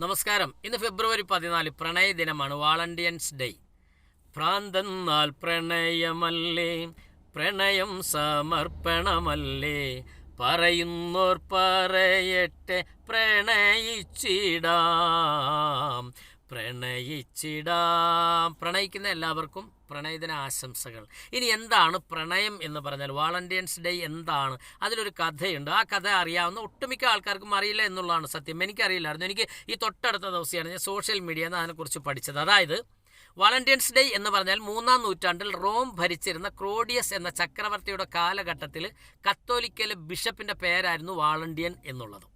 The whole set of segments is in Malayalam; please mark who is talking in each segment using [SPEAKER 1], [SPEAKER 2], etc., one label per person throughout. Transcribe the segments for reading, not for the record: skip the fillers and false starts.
[SPEAKER 1] നമസ്കാരം. ഇന്ന് ഫെബ്രുവരി 14 പ്രണയ ദിനമാണ്, വാളണ്ടിയൻസ് ഡേ. ഭ്രാന്തെന്നാൽ പ്രണയമല്ലേ, പ്രണയം സമർപ്പണമല്ലേ, പറയുന്നോർ പറയട്ടെ, പ്രണയിച്ചിടാം. പ്രണയിക്കുന്ന എല്ലാവർക്കും പ്രണയദിന ആശംസകൾ. ഇനി എന്താണ് പ്രണയം എന്ന് പറഞ്ഞാൽ, വാളണ്ടിയൻസ് ഡേ എന്താണ്? അതിലൊരു കഥയുണ്ട്. ആ കഥ അറിയാവുന്ന ഒട്ടുമിക്ക ആൾക്കാർക്കും അറിയില്ല എന്നുള്ളതാണ് സത്യം. എനിക്കറിയില്ലായിരുന്നു. എനിക്ക് ഈ തൊട്ടടുത്ത ദിവസമാണ് ഞാൻ സോഷ്യൽ മീഡിയയിൽ നിന്ന് അതിനെക്കുറിച്ച് പഠിച്ചത്. അതായത് വാളണ്ടിയൻസ് ഡേ എന്ന് പറഞ്ഞാൽ 3-ാം നൂറ്റാണ്ടിൽ റോം ഭരിച്ചിരുന്ന ക്ലോഡിയസ് എന്ന ചക്രവർത്തിയുടെ കാലഘട്ടത്തിൽ കത്തോലിക്കയിലെ ബിഷപ്പിൻ്റെ പേരായിരുന്നു വാളണ്ടിയൻ എന്നുള്ളത്.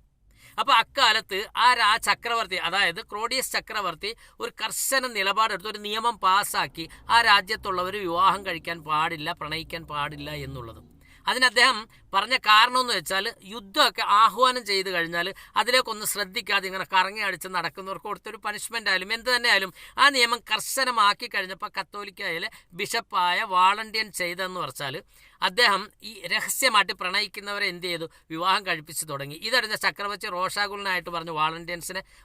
[SPEAKER 1] അപ്പോൾ അക്കാലത്ത് ആ ചക്രവർത്തി, അതായത് ക്ലോഡിയസ് ചക്രവർത്തി, ഒരു കർശന നിലപാടെടുത്ത് ഒരു നിയമം പാസ്സാക്കി ആ രാജ്യത്തുള്ളവർ വിവാഹം കഴിക്കാൻ പാടില്ല, പ്രണയിക്കാൻ പാടില്ല എന്നുള്ളത്. അതിന് അദ്ദേഹം പറഞ്ഞ കാരണമെന്ന് വെച്ചാൽ, യുദ്ധമൊക്കെ ആഹ്വാനം ചെയ്ത് കഴിഞ്ഞാൽ അതിലേക്കൊന്ന് ശ്രദ്ധിക്കാതെ ഇങ്ങനെ കറങ്ങി അടിച്ച് നടക്കുന്നവർക്ക് കൊടുത്തൊരു പണിഷ്മെൻ്റ് ആയാലും എന്ത് തന്നെ ആയാലും ആ നിയമം കർശനമാക്കി കഴിഞ്ഞപ്പോൾ കത്തോലിക്കയിലെ ബിഷപ്പായ വാളണ്ടിയൻ ചെയ്തതെന്ന് പറഞ്ഞാൽ, അദ്ദേഹം ഈ രഹസ്യമായിട്ട് പ്രണയിക്കുന്നവരെ എന്ത് ചെയ്തു, വിവാഹം കഴിപ്പിച്ച് തുടങ്ങി. ഇതറിഞ്ഞ ചക്രവർത്തി രോഷാകുലനായിട്ട് പറഞ്ഞു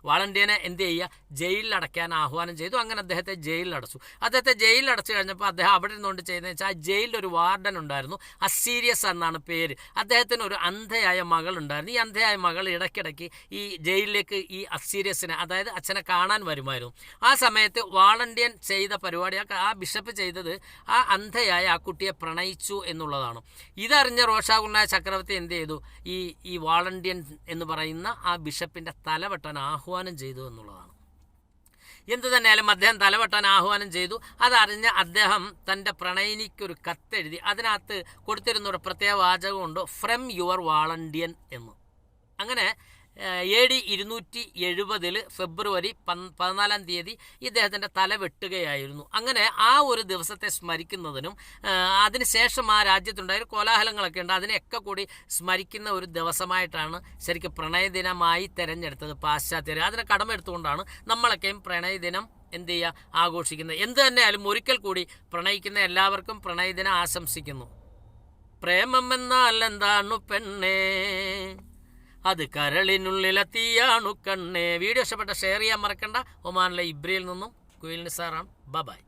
[SPEAKER 1] വാളണ്ടിയനെ എന്ത് ചെയ്യുക, ജയിലിലടയ്ക്കാൻ ആഹ്വാനം ചെയ്തു. അങ്ങനെ അദ്ദേഹത്തെ ജയിലിലടച്ചു. അദ്ദേഹത്തെ ജയിലിലടച്ചു കഴിഞ്ഞപ്പോൾ അദ്ദേഹം അവിടെ നിന്നുകൊണ്ട് ചെയ്യുന്നത് വെച്ചാൽ, ആ ജയിലിലൊരു വാർഡൻ ഉണ്ടായിരുന്നു, അസീരിയസ് എന്നാണ് പേര്. അദ്ദേഹത്തിന് ഒരു അന്ധയായ മകൾ ഉണ്ടായിരുന്നു. ഈ അന്ധയായ മകൾ ഇടയ്ക്കിടയ്ക്ക് ഈ ജയിലിലേക്ക് ഈ അസീരിയസിനെ, അതായത് അച്ഛനെ കാണാൻ വരുമായിരുന്നു. ആ സമയത്ത് വാളണ്ടിയൻ ചെയ്ത പരിപാടി, ആ ബിഷപ്പ് ചെയ്തത് ആ അന്ധയായ ആ കുട്ടിയെ പ്രണയിച്ചു എന്നുള്ളതാണ്. ഇതറിഞ്ഞ രോഷാകുലനായ ചക്രവർത്തി എന്ത് ചെയ്തു, ഈ വാളണ്ടിയൻ എന്ന് പറയുന്ന ആ ബിഷപ്പിൻ്റെ തലവെട്ടാൻ ആഹ്വാനം ചെയ്തു എന്നുള്ളതാണ്. എന്തു തന്നെയാലും അദ്ദേഹം തലവെട്ടാൻ ആഹ്വാനം ചെയ്തു. അതറിഞ്ഞ് അദ്ദേഹം തൻ്റെ പ്രണയിനിക്കൊരു കത്തെഴുതി. അതിനകത്ത് കൊടുത്തിരുന്ന ഒരു പ്രത്യേക വാചകമുണ്ട്, ഫ്രം യുവർ വാളണ്ടിയൻ എന്ന്. അങ്ങനെ AD 270 ഫെബ്രുവരി 14-ാം തീയതി ഇദ്ദേഹത്തിൻ്റെ തല വെട്ടുകയായിരുന്നു. അങ്ങനെ ആ ഒരു ദിവസത്തെ സ്മരിക്കുന്നതിനും അതിനുശേഷം ആ രാജ്യത്തുണ്ടായ കോലാഹലങ്ങളൊക്കെ ഉണ്ട്, അതിനെയൊക്കെ കൂടി സ്മരിക്കുന്ന ഒരു ദിവസമായിട്ടാണ് ശരിക്കും പ്രണയദിനമായി തിരഞ്ഞെടുത്തത് പാശ്ചാത്യർ. അതിനെ കടമെടുത്തുകൊണ്ടാണ് നമ്മളൊക്കെയും പ്രണയദിനം എന്ത് ചെയ്യുക, ആഘോഷിക്കുന്നത്. എന്ത് തന്നെയായാലും ഒരിക്കൽ കൂടി പ്രണയിക്കുന്ന എല്ലാവർക്കും പ്രണയദിനം ആശംസിക്കുന്നു. പ്രേമം എന്നാൽ എന്താണ് പെണ്ണേ, അത് കരളിനുള്ളിലെ തീയാണു കണ്ണേ. വീഡിയോ ഇഷ്ടപ്പെട്ട ഷെയർ ചെയ്യാൻ മറക്കണ്ട. ഒമാനിലെ ഇബ്രിയിൽ നിന്നും കുയിൽ നിസാറാണ്. ബൈ.